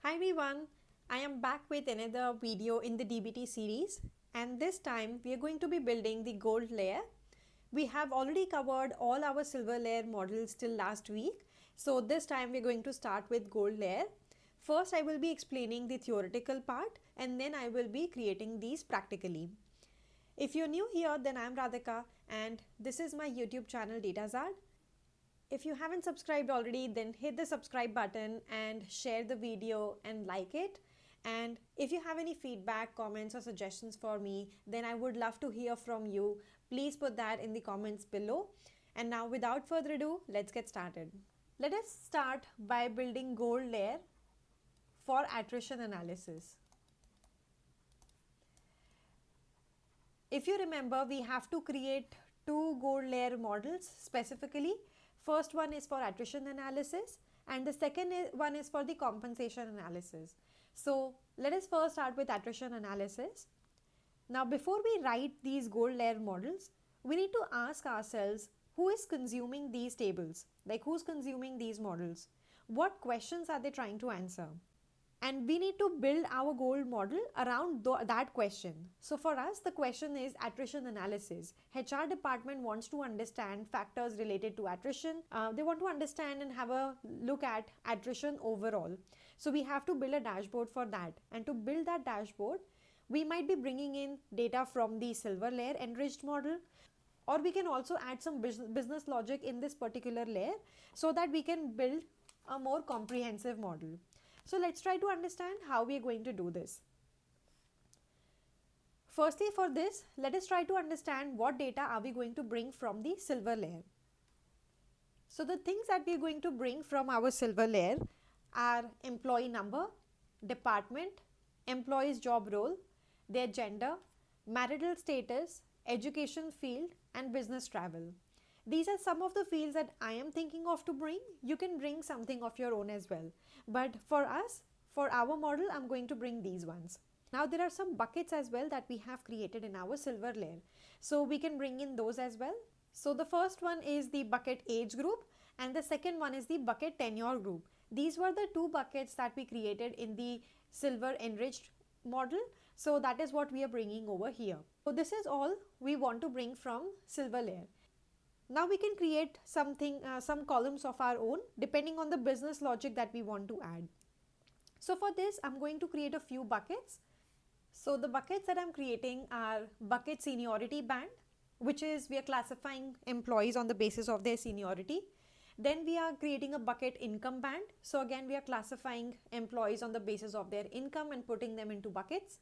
Hi everyone, I am back with another video in the DBT series, and this time we are going to be building the gold layer. We have already covered all our silver layer models till last week, so this time we are going to start with gold layer. First I will be explaining the theoretical part and then I will be creating these practically. If you're new here, then I am Radhika and this is my YouTube channel Datazard. If you haven't subscribed already, then hit the subscribe button and share the video and like it. And if you have any feedback, comments or suggestions for me, then I would love to hear from you. Please put that in the comments below. And now without further ado, let's get started. Let us start by building gold layer for attrition analysis. If you remember, we have to create two gold layer models specifically. First one is for attrition analysis and the second one is for the compensation analysis. So let us first start with attrition analysis. Now before we write these gold layer models, we need to ask ourselves who is consuming these tables, like who's consuming these models, what questions are they trying to answer. And we need to build our gold model around that question. So for us, the question is attrition analysis. HR department wants to understand factors related to attrition. They want to understand and have a look at attrition overall. So we have to build a dashboard for that. And to build that dashboard, we might be bringing in data from the silver layer enriched model, or we can also add some business logic in this particular layer so that we can build a more comprehensive model. So let's try to understand how we are going to do this. Firstly, for this, let us try to understand what data are we going to bring from the silver layer. So the things that we are going to bring from our silver layer are employee number, department, employee's job role, their gender, marital status, education field and business travel. These are some of the fields that I am thinking of to bring. You can bring something of your own as well. But for us, for our model, I'm going to bring these ones. Now there are some buckets as well that we have created in our silver layer. So we can bring in those as well. So the first one is the bucket age group and the second one is the bucket tenure group. These were the two buckets that we created in the silver enriched model. So that is what we are bringing over here. So this is all we want to bring from silver layer. Now we can create something, some columns of our own depending on the business logic that we want to add. So for this, I'm going to create a few buckets. So the buckets that I'm creating are bucket seniority band, which is we are classifying employees on the basis of their seniority. Then we are creating a bucket income band. So again, we are classifying employees on the basis of their income and putting them into buckets.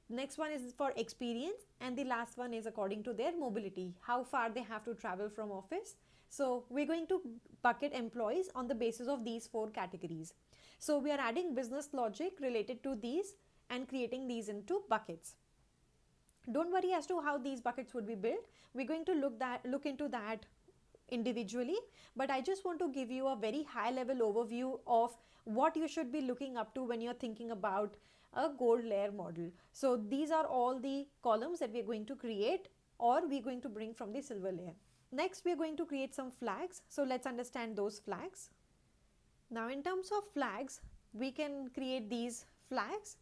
Next one is for experience and the last one is according to their mobility, how far they have to travel from office. So we're going to bucket employees on the basis of these four categories. So we are adding business logic related to these and creating these into buckets. Don't worry as to how these buckets would be built. We're going to look into that individually, but I just want to give you a very high level overview of what you should be looking up to when you're thinking about a gold layer model. So these are all the columns that we're going to create or we're going to bring from the silver layer. Next, we're going to create some flags. So let's understand those flags. Now in terms of flags, we can create these flags.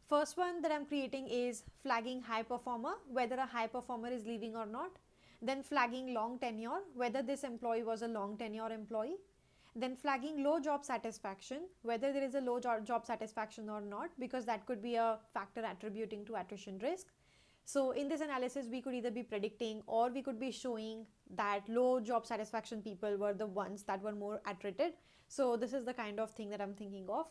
First one that I'm creating is flagging high performer, whether a high performer is leaving or not. Then flagging long tenure, whether this employee was a long tenure employee. Then flagging low job satisfaction, whether there is a low job satisfaction or not, because that could be a factor attributing to attrition risk. So in this analysis, we could either be predicting or we could be showing that low job satisfaction people were the ones that were more attrited. So this is the kind of thing that I'm thinking of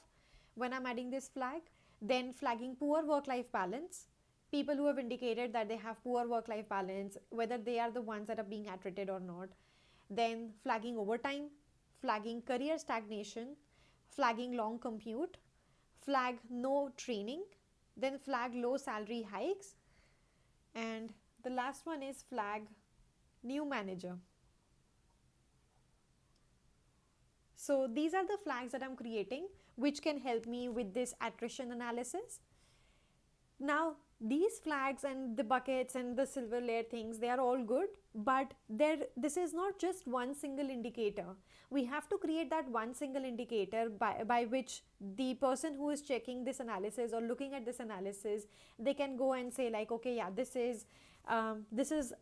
when I'm adding this flag. Then flagging poor work-life balance, people who have indicated that they have poor work-life balance, whether they are the ones that are being attrited or not. Then flagging overtime, flagging career stagnation, flagging long commute, flag no training, then flag low salary hikes, and the last one is flag new manager. So these are the flags that I'm creating which can help me with this attrition analysis. Now, these flags and the buckets and the silver layer things, they are all good, but this is not just one single indicator. We have to create that one single indicator by which the person who is checking this analysis or looking at this analysis, they can go and say like, okay, yeah, this is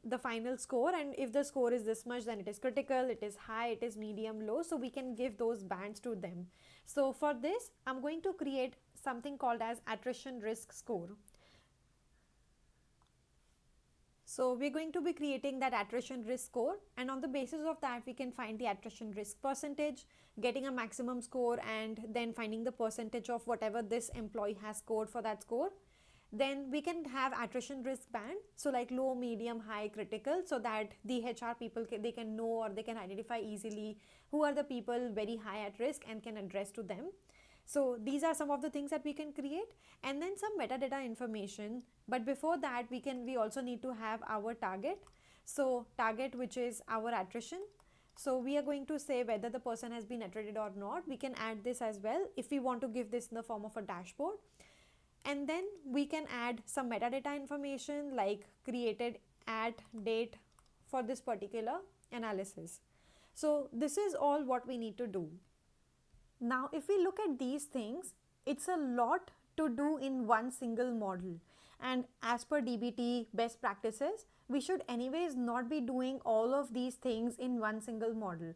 the final score, and if the score is this much, then it is critical, it is high, it is medium, low, so we can give those bands to them. So for this, I'm going to create something called as attrition risk score. So we're going to be creating that attrition risk score, and on the basis of that we can find the attrition risk percentage, getting a maximum score, and then finding the percentage of whatever this employee has scored for that score. Then we can have attrition risk band, so like low, medium, high, critical, so that the HR people they can know or they can identify easily who are the people very high at risk and can address to them. So these are some of the things that we can create, and then some metadata information. But before that, we also need to have our target. So target, which is our attrition. So we are going to say whether the person has been attrited or not. We can add this as well if we want to give this in the form of a dashboard. And then we can add some metadata information like created at date for this particular analysis. So this is all what we need to do. Now, if we look at these things, it's a lot to do in one single model. And as per DBT best practices, we should anyways not be doing all of these things in one single model.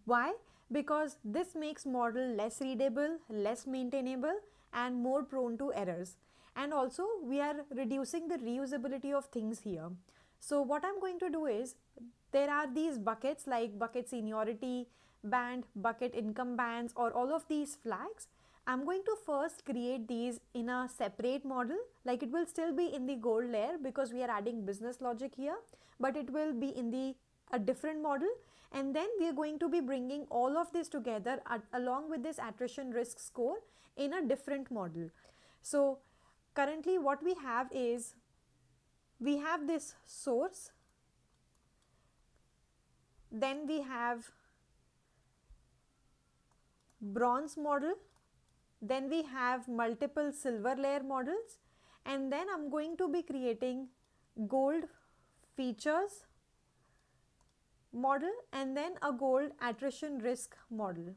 Why? Because this makes model less readable, less maintainable, and more prone to errors. And also, we are reducing the reusability of things here. So what I'm going to do is, there are these buckets like bucket seniority band, bucket income bands, or all of these flags. I'm going to first create these in a separate model, like it will still be in the gold layer because we are adding business logic here, but it will be in a different model. And then we are going to be bringing all of this together along with this attrition risk score in a different model. So currently what we have is, we have this source, then we have bronze model, then we have multiple silver layer models, and then I'm going to be creating gold features model, and then a gold attrition risk model.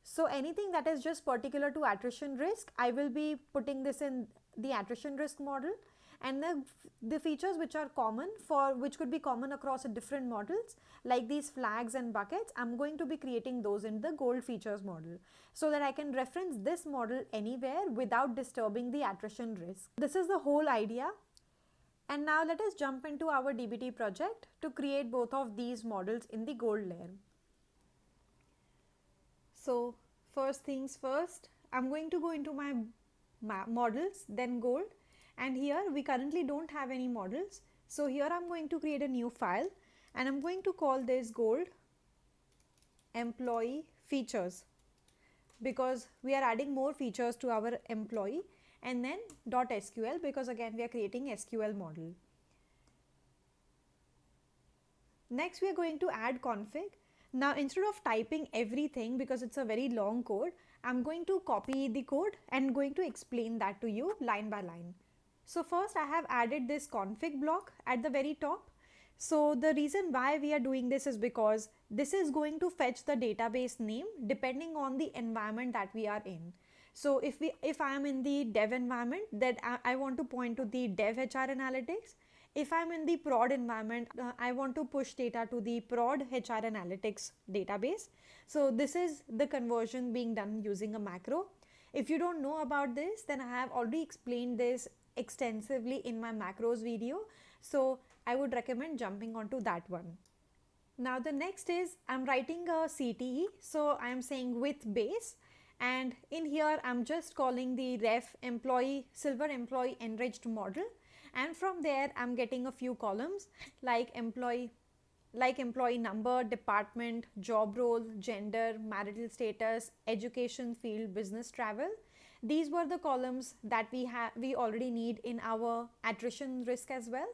So anything that is just particular to attrition risk, I will be putting this in the attrition risk model, and the features which are common which could be common across different models like these flags and buckets, I'm going to be creating those in the gold features model, so that I can reference this model anywhere without disturbing the attrition risk. This is the whole idea. And now let us jump into our DBT project to create both of these models in the gold layer. So first things first, I'm going to go into my models, then gold, and here we currently don't have any models. So here I'm going to create a new file, and I'm going to call this gold employee features, because we are adding more features to our employee, and then .sql, because again we are creating SQL model. Next we are going to add config. Now instead of typing everything, because it's a very long code, I'm going to copy the code and going to explain that to you line by line. So first I have added this config block at the very top. So the reason why we are doing this is because this is going to fetch the database name depending on the environment that we are in. So if I am in the dev environment, then I want to point to the dev HR analytics. If I'm in the prod environment, I want to push data to the prod HR analytics database. So this is the conversion being done using a macro. If you don't know about this, then I have already explained this extensively in my macros video. So I would recommend jumping onto that one. Now the next is, I'm writing a CTE. So I'm saying with base, and in here I'm just calling the ref employee silver employee enriched model. And from there I'm getting a few columns like employee number, department, job role, gender, marital status, education field, business travel. These were the columns that we already need in our attrition risk as well.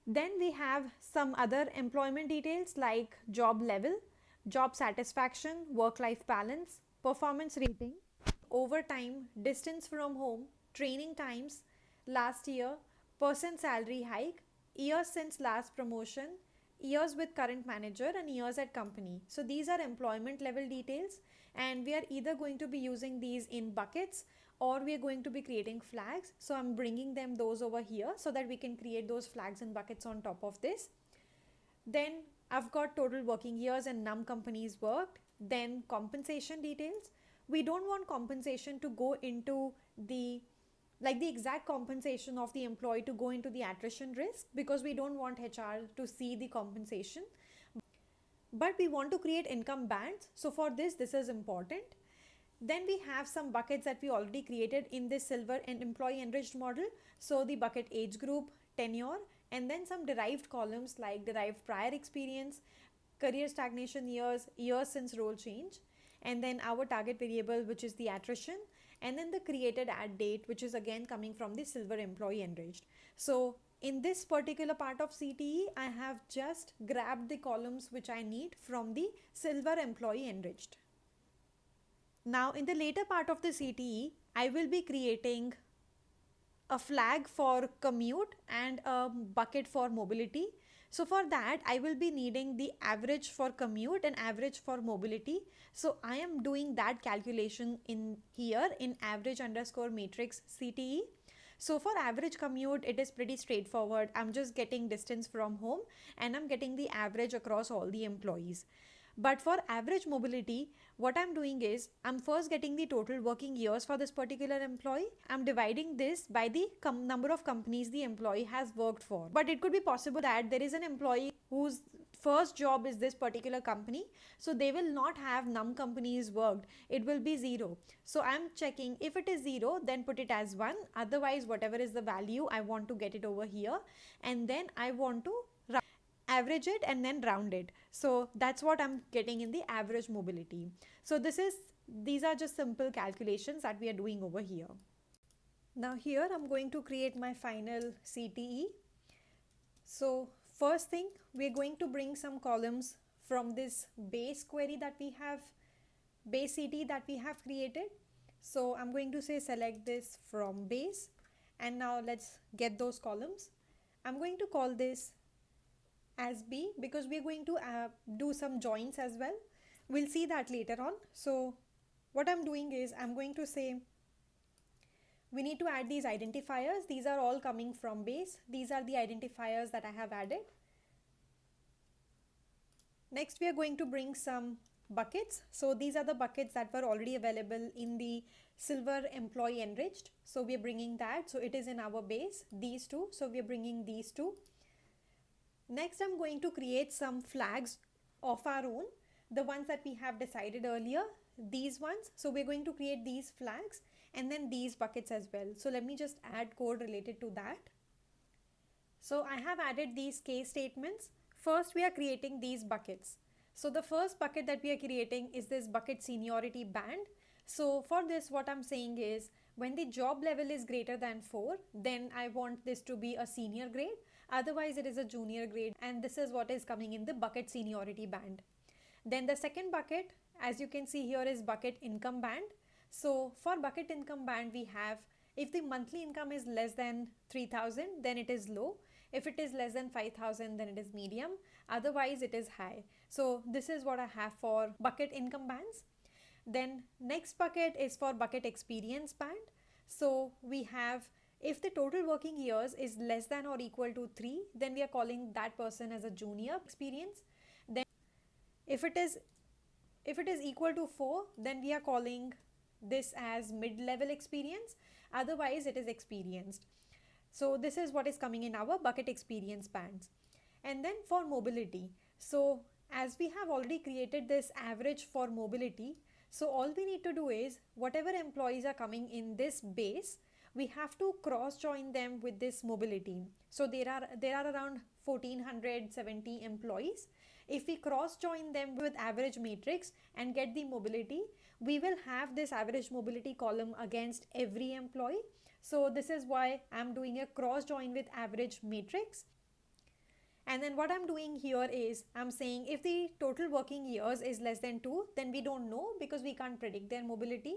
Then we have some other employment details like job level, job satisfaction, work-life balance, performance rating, overtime, distance from home, training times, last year, person salary hike, years since last promotion, years with current manager, and years at company. So these are employment level details, and we are either going to be using these in buckets or we are going to be creating flags. So I'm bringing them those over here so that we can create those flags and buckets on top of this. Then I've got total working years and num companies worked. Then compensation details. We don't want compensation to go into the exact compensation of the employee to go into the attrition risk, because we don't want HR to see the compensation. But we want to create income bands. So for this is important. Then we have some buckets that we already created in this silver and employee enriched model. So the bucket age group, tenure, and then some derived columns like derived prior experience, career stagnation years, years since role change, and then our target variable, which is the attrition, and then the created at date, which is again coming from the silver employee enriched. So in this particular part of CTE, I have just grabbed the columns which I need from the silver employee enriched. Now in the later part of the CTE, I will be creating a flag for commute and a bucket for mobility. So for that, I will be needing the average for commute and average for mobility. So I am doing that calculation in here in average underscore matrix CTE. So for average commute, it is pretty straightforward. I'm just getting distance from home and I'm getting the average across all the employees. But for average mobility, what I'm doing is I'm first getting the total working years for this particular employee. I'm dividing this by the number of companies the employee has worked for. But it could be possible that there is an employee whose first job is this particular company. So they will not have num companies worked. It will be 0. So I'm checking if it is 0, then put it as 1. Otherwise, whatever is the value, I want to get it over here. And then I want to average it and then round it. So that's what I'm getting in the average mobility. So these are just simple calculations that we are doing over here. Now here I'm going to create my final CTE. So first thing, we're going to bring some columns from this base query that we have, base CTE that we have created. So I'm going to say select this from base, and now let's get those columns. I'm going to call this as B because we're going to do some joins as well. We'll see that later on. So what I'm doing is I'm going to say we need to add these identifiers. These are all coming from base. These are the identifiers that I have added. Next, we are going to bring some buckets. So these are the buckets that were already available in the silver employee enriched. So we are bringing that. So it is in our base, these two. So we are bringing these two. Next, I'm going to create some flags of our own, the ones that we have decided earlier, these ones. So we're going to create these flags and then these buckets as well. So let me just add code related to that. So I have added these case statements. First, we are creating these buckets. So the first bucket that we are creating is this bucket seniority band. So for this, what I'm saying is when the job level is greater than 4, then I want this to be a senior grade. Otherwise, it is a junior grade, and this is what is coming in the bucket seniority band. Then the second bucket, as you can see here, is bucket income band. So for bucket income band, we have if the monthly income is less than 3,000, then it is low. If it is less than 5,000, then it is medium. Otherwise, it is high. So this is what I have for bucket income bands. Then next bucket is for bucket experience band. So we have if the total working years is less than or equal to 3, then we are calling that person as a junior experience. Then if it is equal to 4, then we are calling this as mid-level experience. Otherwise, it is experienced. So this is what is coming in our bucket experience bands. And then for mobility. So as we have already created this average for mobility, so all we need to do is whatever employees are coming in this base, we have to cross join them with this mobility. So there are around 1470 employees. If we cross join them with average matrix and get the mobility, we will have this average mobility column against every employee. So this is why I'm doing a cross join with average matrix. And then what I'm doing here is I'm saying if the total working years is less than 2, then we don't know because we can't predict their mobility.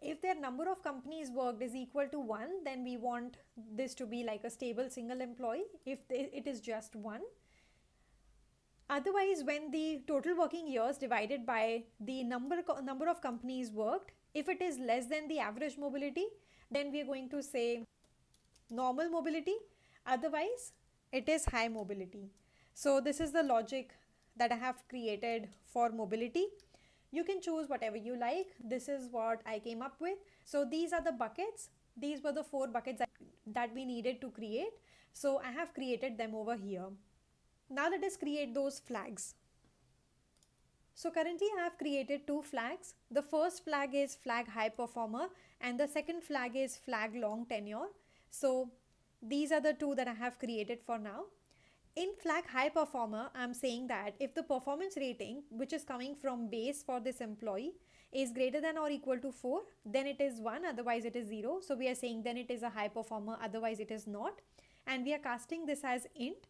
If their number of companies worked is equal to 1, then we want this to be like a stable single employee if it is just 1. Otherwise, when the total working years divided by the number of companies worked, if it is less than the average mobility, then we are going to say normal mobility. Otherwise, it is high mobility. So this is the logic that I have created for mobility. You can choose whatever you like. This is what I came up with. So these are the buckets. These were the 4 buckets that we needed to create. So I have created them over here. Now let us create those flags. So currently I have created 2 flags. The first flag is flag high performer and the second flag is flag long tenure. So these are the 2 that I have created for now. In flag high performer, I'm saying that if the performance rating which is coming from base for this employee is greater than or equal to 4, then it is 1, otherwise it is 0. So we are saying then it is a high performer, otherwise it is not. And we are casting this as int.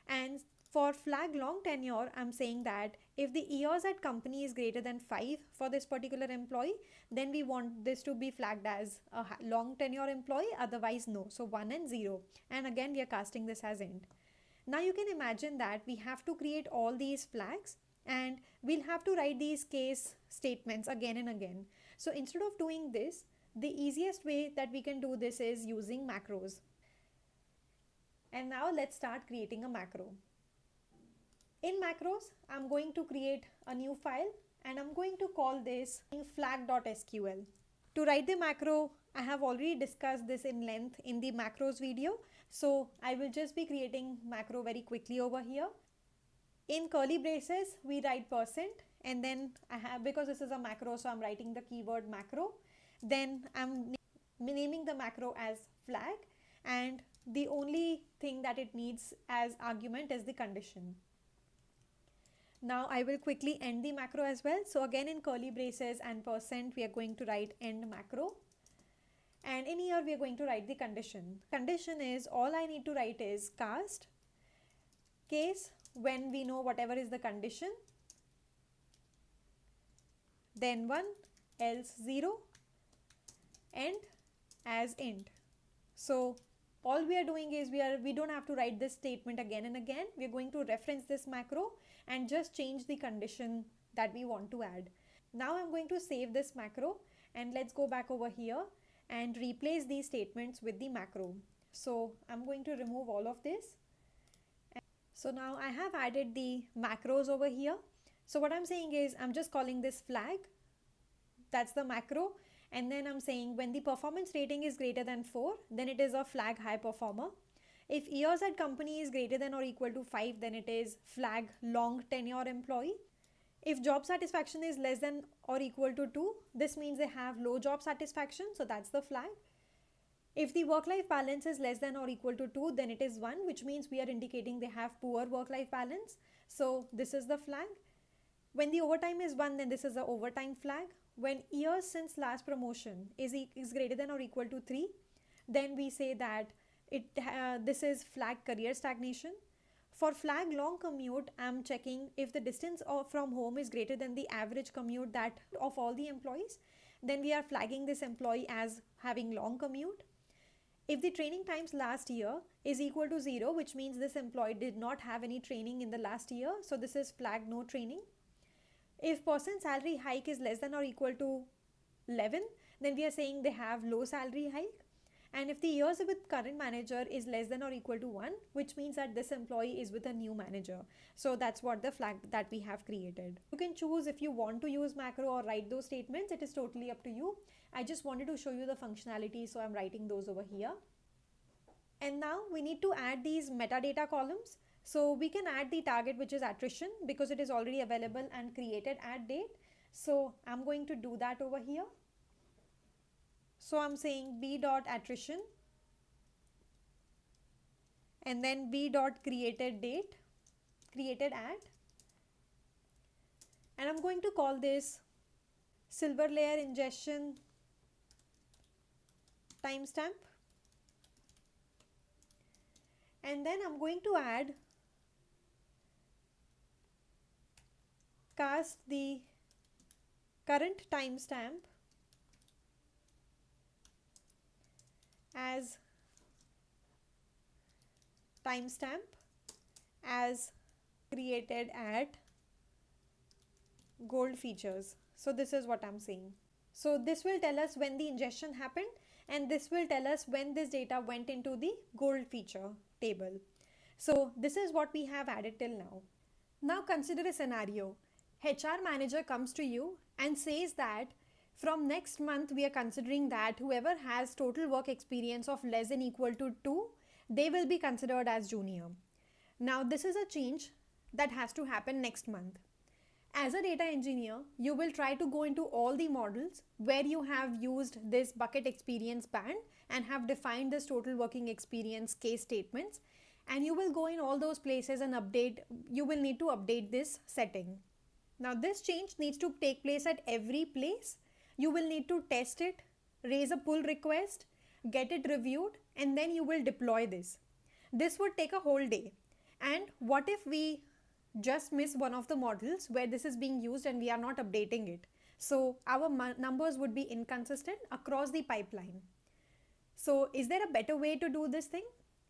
And for flag long tenure, I'm saying that if the years at company is greater than 5 for this particular employee, then we want this to be flagged as a long tenure employee, otherwise no. So 1 and 0. And again, we are casting this as int. Now you can imagine that we have to create all these flags and we'll have to write these case statements again and again. So instead of doing this, the easiest way that we can do this is using macros. And now let's start creating a macro. In macros, I'm going to create a new file and I'm going to call this flag.sql. To write the macro, I have already discussed this in length in the macros video. So I will just be creating macro very quickly over here. In curly braces, we write %, and then I have, because this is a macro, so I'm writing the keyword macro. Then I'm naming the macro as flag, and the only thing that it needs as argument is the condition. Now I will quickly end the macro as well. So again, in curly braces and %, we are going to write end macro. And in here we are going to write the condition. Condition is, all I need to write is cast case when we know whatever is the condition, then 1, else 0, end as int. So all we are doing is we don't have to write this statement again and again. We are going to reference this macro and just change the condition that we want to add. Now I'm going to save this macro and let's go back over here and replace these statements with the macro. So I'm going to remove all of this. So now I have added the macros over here. So what I'm saying is I'm just calling this flag. That's the macro. And then I'm saying when the performance rating is greater than 4, then it is a flag high performer. If years at company is greater than or equal to 5, then it is flag long tenure employee. If job satisfaction is less than or equal to 2, this means they have low job satisfaction, so that's the flag. If the work-life balance is less than or equal to 2, then it is 1, which means we are indicating they have poor work-life balance. So this is the flag. When the overtime is 1, then this is the overtime flag. When years since last promotion is greater than or equal to 3, then we say that this is flag career stagnation. For flag long commute, I'm checking if the distance from home is greater than the average commute that of all the employees, then we are flagging this employee as having long commute. If the training times last year is equal to 0, which means this employee did not have any training in the last year, so this is flag no training. If person salary hike is less than or equal to 11, then we are saying they have low salary hike. And if the years with current manager is less than or equal to 1, which means that this employee is with a new manager. So that's what the flag that we have created. You can choose if you want to use macro or write those statements. It is totally up to you. I just wanted to show you the functionality, so I'm writing those over here. And now we need to add these metadata columns. So we can add the target, which is attrition, because it is already available and created at date. So I'm going to do that over here. So I'm saying b.attrition and then b.created date, created at, and I'm going to call this silver layer ingestion timestamp, and then I'm going to add cast the current timestamp as timestamp as created at gold features. So this is what I'm saying. So this will tell us when the ingestion happened, and this will tell us when this data went into the gold feature table. So this is what we have added till now. Now consider a scenario. HR manager comes to you and says that from next month we are considering that whoever has total work experience of less than equal to 2, they will be considered as junior. Now this is a change that has to happen next month. As a data engineer, you will try to go into all the models where you have used this bucket experience band and have defined this total working experience case statements, and you will go in all those places and you will need to update this setting. Now this change needs to take place at every place. You will need to test it, raise a pull request, get it reviewed, and then you will deploy this. This would take a whole day. And what if we just miss one of the models where this is being used and we are not updating it? So our numbers would be inconsistent across the pipeline. So is there a better way to do this thing?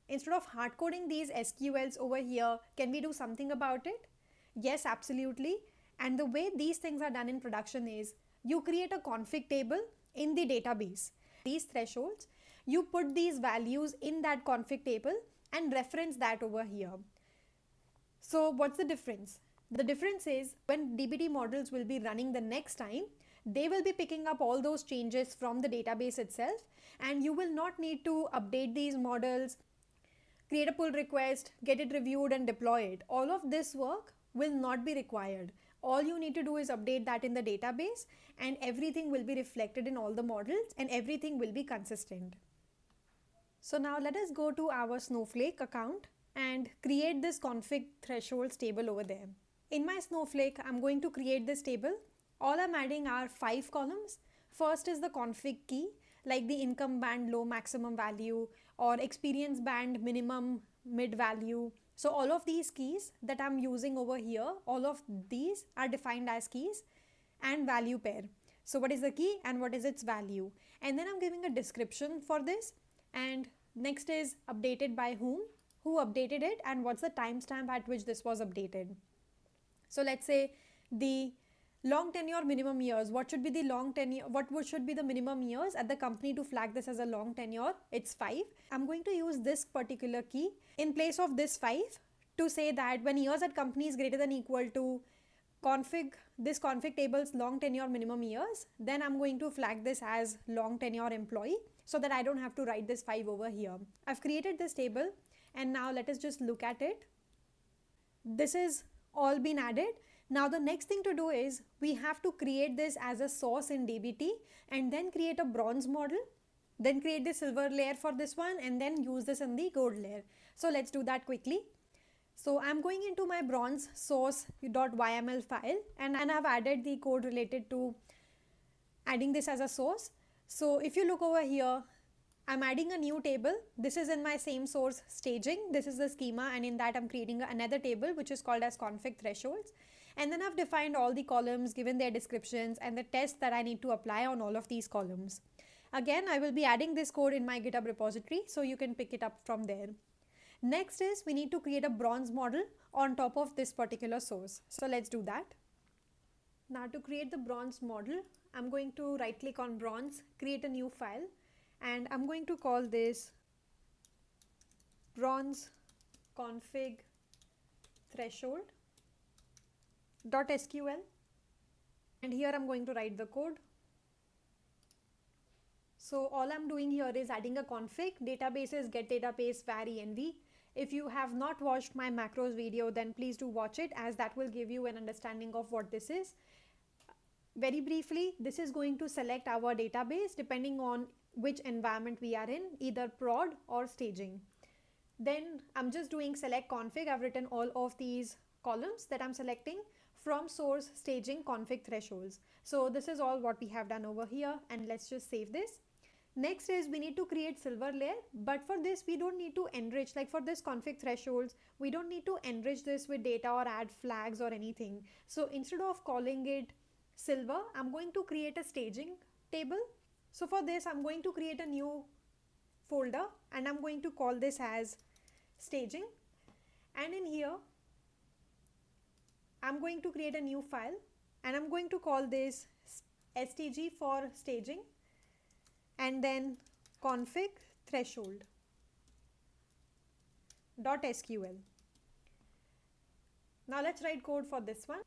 Instead of hard coding these SQLs over here, can we do something about it? Yes, absolutely. And the way these things are done in production is you create a config table in the database. These thresholds, you put these values in that config table and reference that over here. So what's the difference? The difference is when DBT models will be running the next time, they will be picking up all those changes from the database itself, and you will not need to update these models, create a pull request, get it reviewed and deploy it. All of this work will not be required. All you need to do is update that in the database, and everything will be reflected in all the models and everything will be consistent. So now let us go to our Snowflake account and create this config thresholds table over there. In my Snowflake, I'm going to create this table. All I'm adding are 5 columns. First is the config key, like the income band low maximum value or experience band minimum mid value. So all of these keys that I'm using over here, all of these are defined as keys and value pair. So what is the key and what is its value? And then I'm giving a description for this. And next is updated by whom, who updated it, and what's the timestamp at which this was updated. So let's say the long tenure minimum years. What should be the long tenure? What should be the minimum years at the company to flag this as a long tenure? It's 5. I'm going to use this particular key in place of this 5 to say that when years at company is greater than equal to this config table's long tenure minimum years, then I'm going to flag this as long tenure employee so that I don't have to write this 5 over here. I've created this table, and now let us just look at it. This is all been added. Now the next thing to do is we have to create this as a source in DBT and then create a bronze model, then create the silver layer for this one, and then use this in the gold layer. So let's do that quickly. So I'm going into my bronze source.yml file, and I've added the code related to adding this as a source. So if you look over here, I'm adding a new table. This is in my same source staging. This is the schema, and in that I'm creating another table which is called as config thresholds. And then I've defined all the columns, given their descriptions and the tests that I need to apply on all of these columns. Again, I will be adding this code in my GitHub repository, so you can pick it up from there. Next is we need to create a bronze model on top of this particular source. So let's do that. Now to create the bronze model, I'm going to right click on bronze, create a new file, and I'm going to call this bronze config threshold.sql, and here I'm going to write the code. So all I'm doing here is adding a config, databases, get database, var env. If you have not watched my macros video, then please do watch it, as that will give you an understanding of what this is. Very briefly, this is going to select our database depending on which environment we are in, either prod or staging. Then I'm just doing select config. I've written all of these columns that I'm selecting from source, staging, config, thresholds. So this is all what we have done over here, and let's just save this. Next is we need to create silver layer, but for this we don't need to enrich, like for this config thresholds, we don't need to enrich this with data or add flags or anything. So instead of calling it silver, I'm going to create a staging table. So for this, I'm going to create a new folder and I'm going to call this as staging, and in here I'm going to create a new file and I'm going to call this stg for staging and then config threshold .sql. Now let's write code for this one.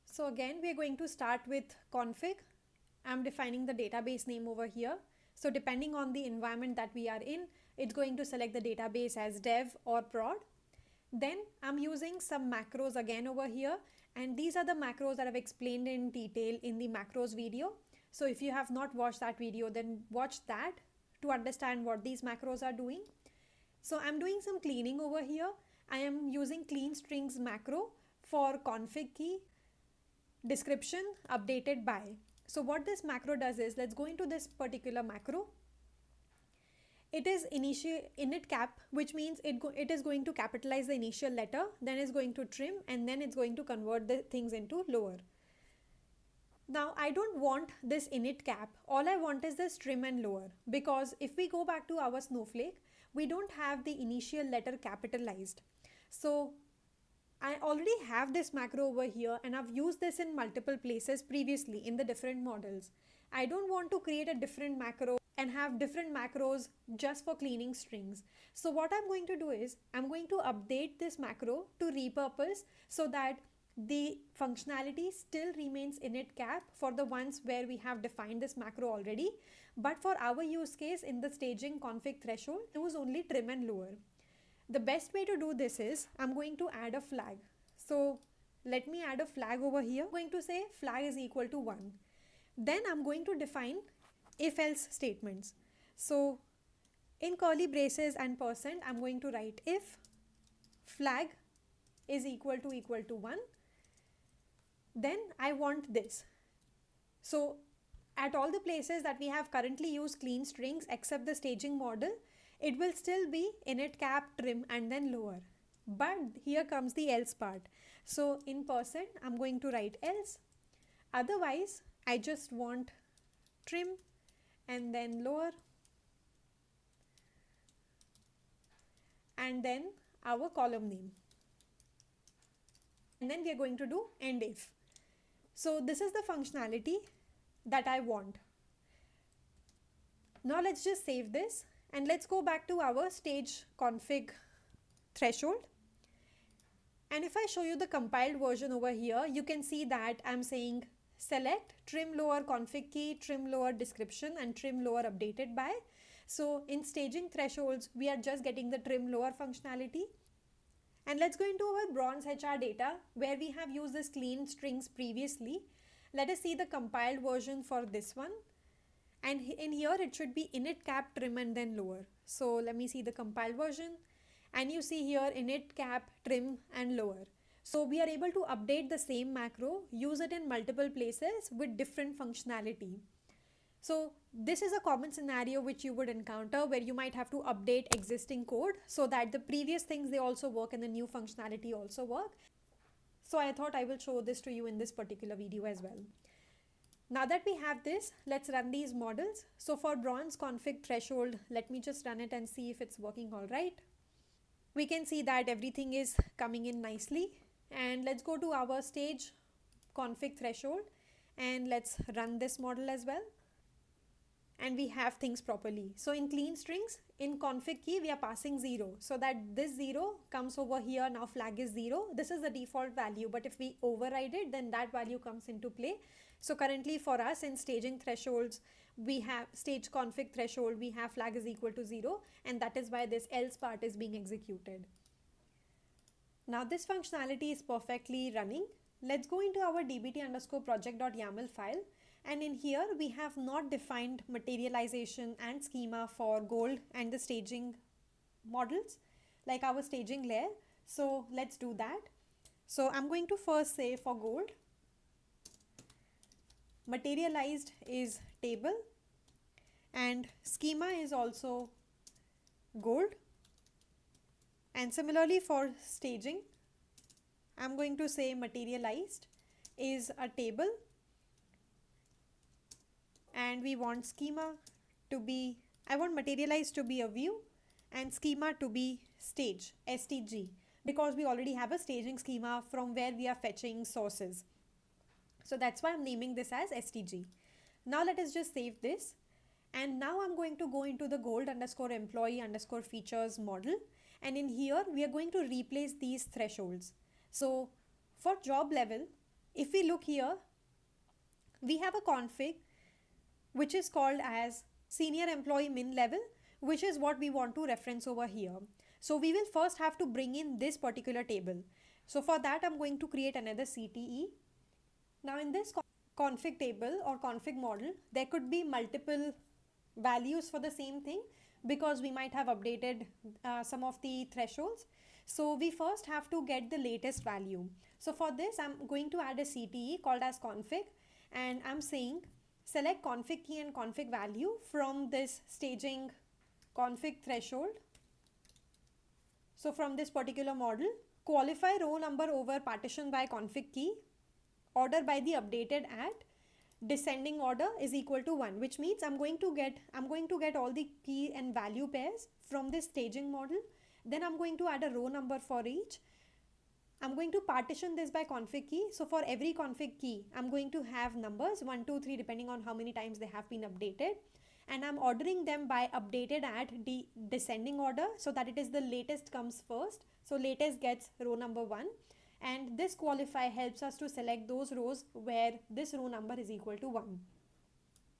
So again we are going to start with config. I'm defining the database name over here. So depending on the environment that we are in, it's going to select the database as dev or prod. Then I'm using some macros again over here, and these are the macros that I've explained in detail in the macros video. So if you have not watched that video, then watch that to understand what these macros are doing. So I'm doing some cleaning over here. I am using clean strings macro for config key description updated by. So what this macro does is, let's go into this particular macro. It is init cap, which means it is going to capitalize the initial letter, then it's going to trim, and then it's going to convert the things into lower. Now I don't want this init cap, all I want is this trim and lower, because if we go back to our Snowflake, we don't have the initial letter capitalized. So I already have this macro over here and I've used this in multiple places previously in the different models. I don't want to create a different macro and have different macros just for cleaning strings. So what I'm going to do is, I'm going to update this macro to repurpose so that the functionality still remains init cap for the ones where we have defined this macro already. But for our use case in the staging config threshold, use only trim and lower. The best way to do this is, I'm going to add a flag. So let me add a flag over here. I'm going to say flag is equal to 1. Then I'm going to define if else statements. So in curly braces and %, I'm going to write if flag is equal to 1, then I want this. So at all the places that we have currently used clean strings except the staging model, it will still be init cap, trim, and then lower. But here comes the else part. So in %, I'm going to write else. Otherwise, I just want trim and then lower, and then our column name. And then we are going to do end if. So this is the functionality that I want. Now let's just save this and let's go back to our stage config threshold. And if I show you the compiled version over here, you can see that I'm saying select trim lower config key, trim lower description, and trim lower updated by. So in staging thresholds, we are just getting the trim lower functionality. And let's go into our bronze HR data where we have used this clean strings previously. Let us see the compiled version for this one. And in here it should be init cap, trim, and then lower. So let me see the compiled version. And you see here init cap, trim, and lower. So we are able to update the same macro, use it in multiple places with different functionality. So this is a common scenario which you would encounter where you might have to update existing code so that the previous things, they also work and the new functionality also work. So I thought I will show this to you in this particular video as well. Now that we have this, let's run these models. So for bronze config threshold, let me just run it and see if it's working all right. We can see that everything is coming in nicely. And let's go to our stage config threshold and let's run this model as well. And we have things properly. So in clean strings, in config key, we are passing 0 so that this 0 comes over here. Now flag is 0. This is the default value, but if we override it, then that value comes into play. So currently for us in staging thresholds, we have stage config threshold, we have flag is equal to 0, and that is why this else part is being executed. Now this functionality is perfectly running. Let's go into our dbt_project.yaml file. And in here, we have not defined materialization and schema for gold and the staging models, like our staging layer. So let's do that. So I'm going to first say for gold, materialized is table and schema is also gold. And similarly for staging, I'm going to say materialized is a table and we want schema to be I want materialize to be a view and schema to be stage, STG, because we already have a staging schema from where we are fetching sources. So that's why I'm naming this as STG. Now let us just save this. And now I'm going to go into the gold underscore employee underscore features model. And in here, we are going to replace these thresholds. So for job level, if we look here, we have a config which is called as senior employee min level, which is what we want to reference over here. So we will first have to bring in this particular table. So for that, I'm going to create another CTE. Now in this config table or config model, there could be multiple values for the same thing because we might have updated some of the thresholds. So we first have to get the latest value. So for this, I'm going to add a CTE called as config, and I'm saying select config key and config value from this staging config threshold. So from this particular model, qualify row number over partition by config key, order by the updated at, descending order is equal to 1, which means I'm going to get all the key and value pairs from this staging model. Then I'm going to add a row number for each. I'm going to partition this by config key. So for every config key, I'm going to have numbers 1, 2, 3 depending on how many times they have been updated. And I'm ordering them by updated at descending order so that it is the latest comes first. So latest gets row number 1. And this qualify helps us to select those rows where this row number is equal to 1.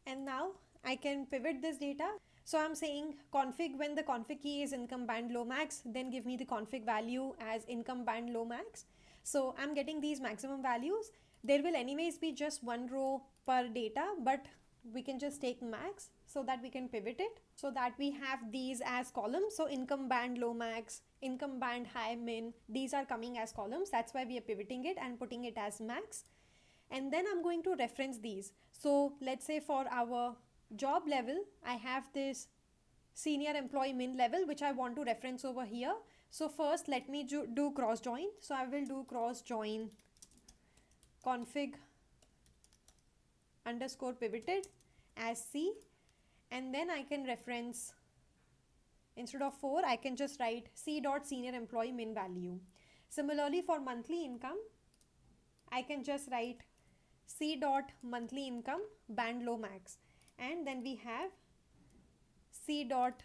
And now I can pivot this data. So I'm saying config when the config key is income band low max, then give me the config value as income band low max. So I'm getting these maximum values. There will anyways be just one row per data, but we can just take max so that we can pivot it, so that we have these as columns. So income band low max, income band high min, these are coming as columns. That's why we are pivoting it and putting it as max. And then I'm going to reference these. So let's say for our job level, I have this senior employee min level which I want to reference over here. So first let me do cross join. So I will do cross join config underscore pivoted as C, and then I can reference, instead of 4 I can just write C dot senior employee min value. Similarly for monthly income, I can just write C dot monthly income band low max, and then we have C dot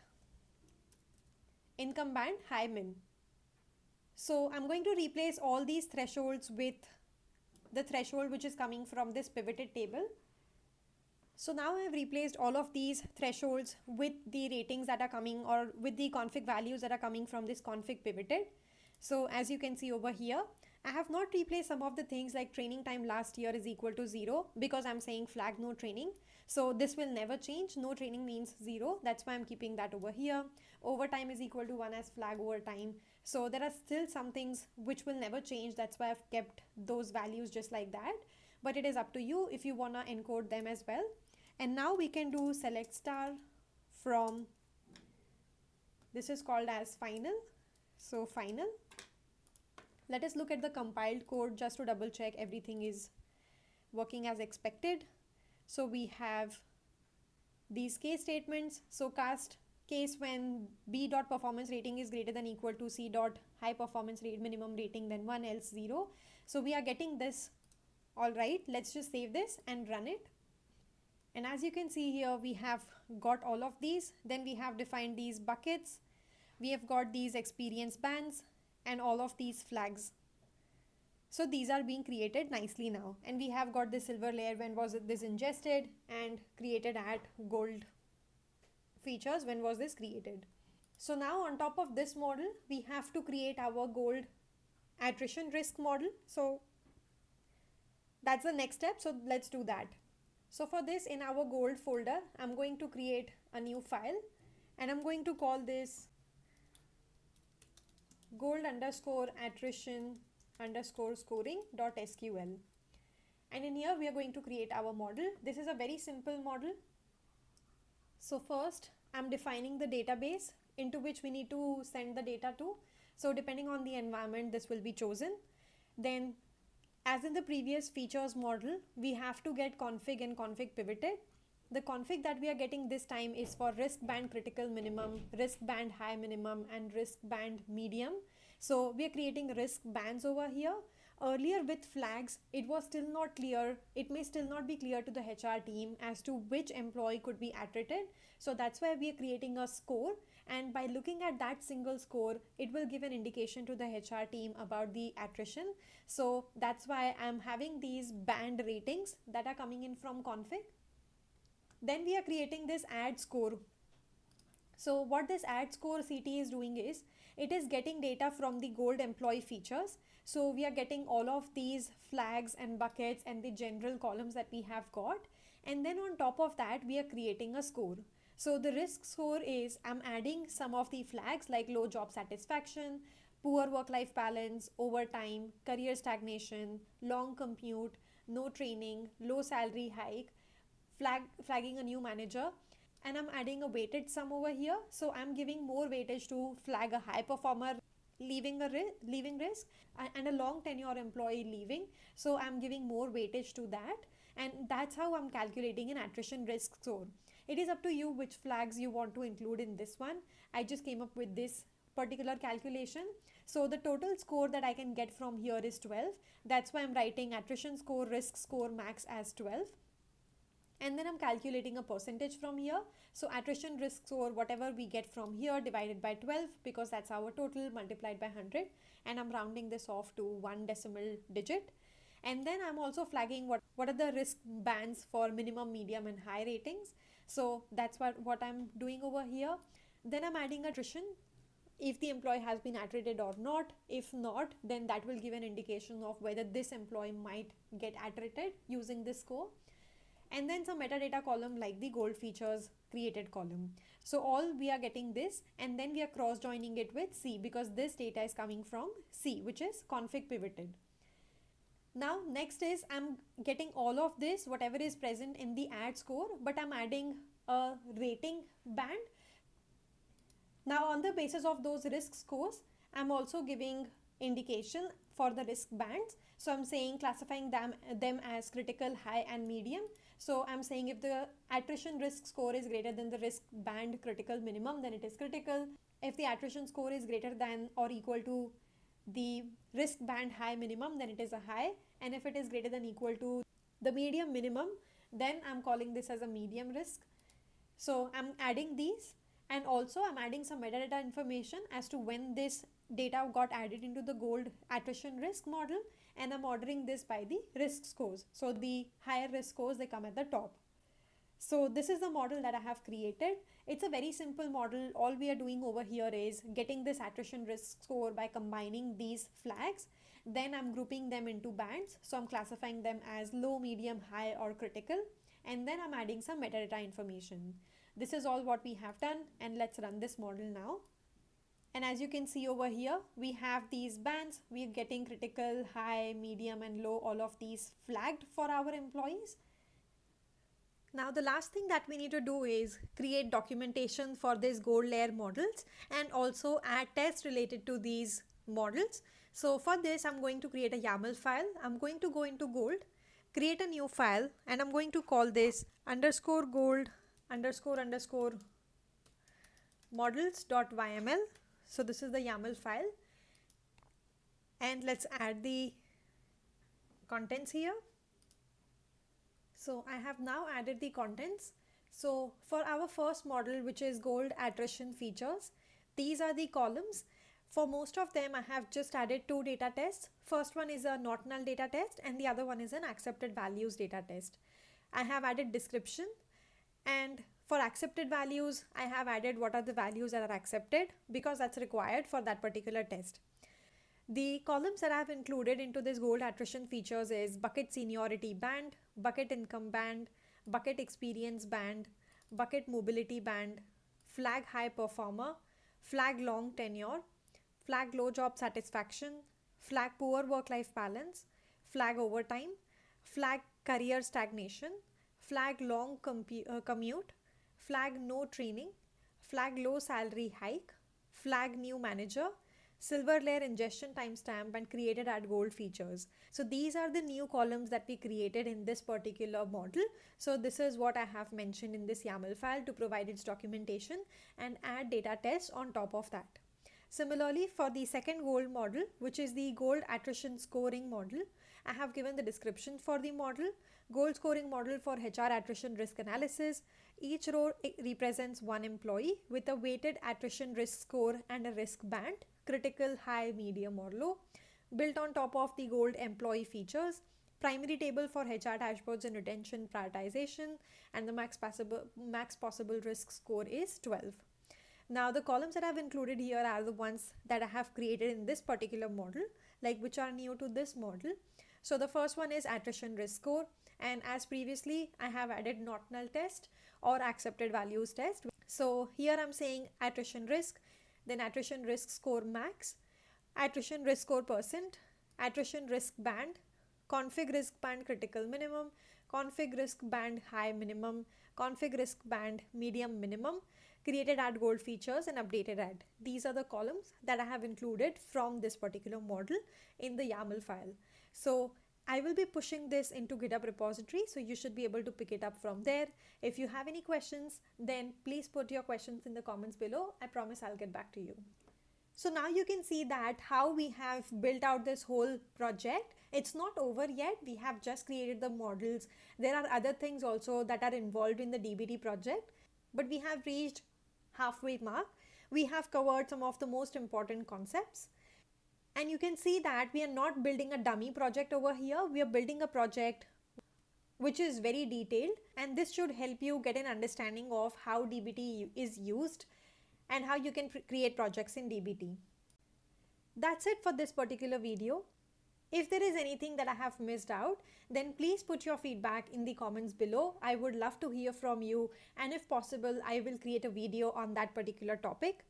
income band high min. So I'm going to replace all these thresholds with the threshold which is coming from this pivoted table. So now I have replaced all of these thresholds with the ratings that are coming, or with the config values that are coming from this config pivoted. So as you can see over here, I have not replaced some of the things like training time last year is equal to 0 because I'm saying flag no training. So this will never change. No training means 0. That's why I'm keeping that over here. Overtime is equal to 1 as flag overtime. So there are still some things which will never change. That's why I've kept those values just like that. But it is up to you if you want to encode them as well. And now we can do select star from, this is called as final. So final. Let us look at the compiled code just to double check everything is working as expected. So we have these case statements. So cast case when B dot performance rating is greater than equal to C dot high performance rate minimum rating, then 1 else 0. So we are getting this. All right, let's just save this and run it. And as you can see here, we have got all of these. Then we have defined these buckets. We have got these experience bands and all of these flags. So these are being created nicely now. And we have got the silver layer when was this ingested, and created at gold features when was this created. So now on top of this model, we have to create our gold attrition risk model. So that's the next step. So let's do that. So for this, in our gold folder, I'm going to create a new file, and I'm going to call this gold underscore attrition underscore scoring dot SQL. And in here, we are going to create our model. This is a very simple model. So first, I'm defining the database into which we need to send the data to. So depending on the environment, this will be chosen. Then, as in the previous features model, we have to get config and config pivoted. The config that we are getting this time is for risk band critical minimum, risk band high minimum, and risk band medium. So we are creating risk bands over here. Earlier with flags, it was still not clear. It may still not be clear to the HR team as to which employee could be attrited. So that's why we are creating a score. And by looking at that single score, it will give an indication to the HR team about the attrition. So that's why I'm having these band ratings that are coming in from config. Then we are creating this add score. So what this add score CT is doing is, it is getting data from the gold employee features. So we are getting all of these flags and buckets and the general columns that we have got. And then on top of that, we are creating a score. So the risk score is, I'm adding some of the flags like low job satisfaction, poor work-life balance, overtime, career stagnation, long commute, no training, low salary hike, flagging a new manager, and I'm adding a weighted sum over here. So I'm giving more weightage to flag a high performer leaving risk and a long tenure employee leaving. So I'm giving more weightage to that, and that's how I'm calculating an attrition risk score. It is up to you which flags you want to include in this one. I just came up with this particular calculation. So the total score that I can get from here is 12. That's why I'm writing attrition score, risk score, max as 12. And then I'm calculating a percentage from here. So attrition risk score, whatever we get from here, divided by 12, because that's our total, multiplied by 100. And I'm rounding this off to 1 decimal digit. And then I'm also flagging what are the risk bands for minimum, medium, and high ratings. So that's what I'm doing over here. Then I'm adding attrition, if the employee has been attrited or not. If not, then that will give an indication of whether this employee might get attrited using this score. And then some metadata column like the gold features created column. So all we are getting this, and then we are cross joining it with C, because this data is coming from C, which is config pivoted. Now next is, I'm getting all of this, whatever is present in the add score, but I'm adding a rating band. Now on the basis of those risk scores, I'm also giving indication for the risk bands. So I'm saying, classifying them as critical, high, and medium. So I'm saying if the attrition risk score is greater than the risk band critical minimum, then it is critical. If the attrition score is greater than or equal to the risk band high minimum, then it is a high. And if it is greater than equal to the medium minimum, then I'm calling this as a medium risk. So I'm adding these, and also I'm adding some metadata information as to when this data got added into the gold attrition risk model, and I'm ordering this by the risk scores. So the higher risk scores, they come at the top. So this is the model that I have created. It's a very simple model. All we are doing over here is getting this attrition risk score by combining these flags. Then I'm grouping them into bands. So I'm classifying them as low, medium, high, or critical. And then I'm adding some metadata information. This is all what we have done, and let's run this model now. And as you can see over here, we have these bands. We're getting critical, high, medium, and low, all of these flagged for our employees. Now the last thing that we need to do is create documentation for these gold layer models, and also add tests related to these models. So for this, I'm going to create a YAML file. I'm going to go into gold, create a new file, and I'm going to call this _gold __ models.yml. So this is the YAML file, and let's add the contents here. So I have now added the contents. So for our first model, which is gold attrition features, these are the columns. For most of them, I have just added 2 data tests. First one is a not null data test, and the other one is an accepted values data test. I have added description, and for accepted values, I have added what are the values that are accepted, because that's required for that particular test. The columns that I have included into this gold attrition features is bucket seniority band, bucket income band, bucket experience band, bucket mobility band, flag high performer, flag long tenure, flag low job satisfaction, flag poor work-life balance, flag overtime, flag career stagnation, flag long commute, flag no training, flag low salary hike, flag new manager, silver layer ingestion timestamp, and created at gold features. So these are the new columns that we created in this particular model. So this is what I have mentioned in this YAML file to provide its documentation and add data tests on top of that. Similarly, for the second gold model, which is the gold attrition scoring model, I have given the description for the model. Gold scoring model for HR attrition risk analysis. Each row represents one employee with a weighted attrition risk score and a risk band, critical, high, medium or low, built on top of the gold employee features. Primary table for HR dashboards and retention prioritization, and the max possible risk score is 12. Now the columns that I've included here are the ones that I have created in this particular model, like which are new to this model. So the first one is attrition risk score, and as previously I have added not null test or accepted values test. So here I'm saying attrition risk, then attrition risk score max, attrition risk score percent, attrition risk band, config risk band critical minimum, config risk band high minimum, config risk band medium minimum, created at gold features and updated at. These are the columns that I have included from this particular model in the YAML file. So I will be pushing this into GitHub repository, so you should be able to pick it up from there. If you have any questions, then please put your questions in the comments below. I promise I'll get back to you. So now you can see that how we have built out this whole project. It's not over yet. We have just created the models. There are other things also that are involved in the DBT project, but we have reached halfway mark. We have covered some of the most important concepts. And you can see that we are not building a dummy project over here. We are building a project which is very detailed, and this should help you get an understanding of how DBT is used and how you can create projects in DBT. That's it for this particular video. If there is anything that I have missed out, then please put your feedback in the comments below. I would love to hear from you, and if possible, I will create a video on that particular topic.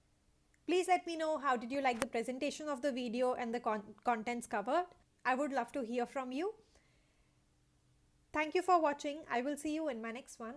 Please let me know how did you like the presentation of the video and the contents covered. I would love to hear from you. Thank you for watching. I will see you in my next one.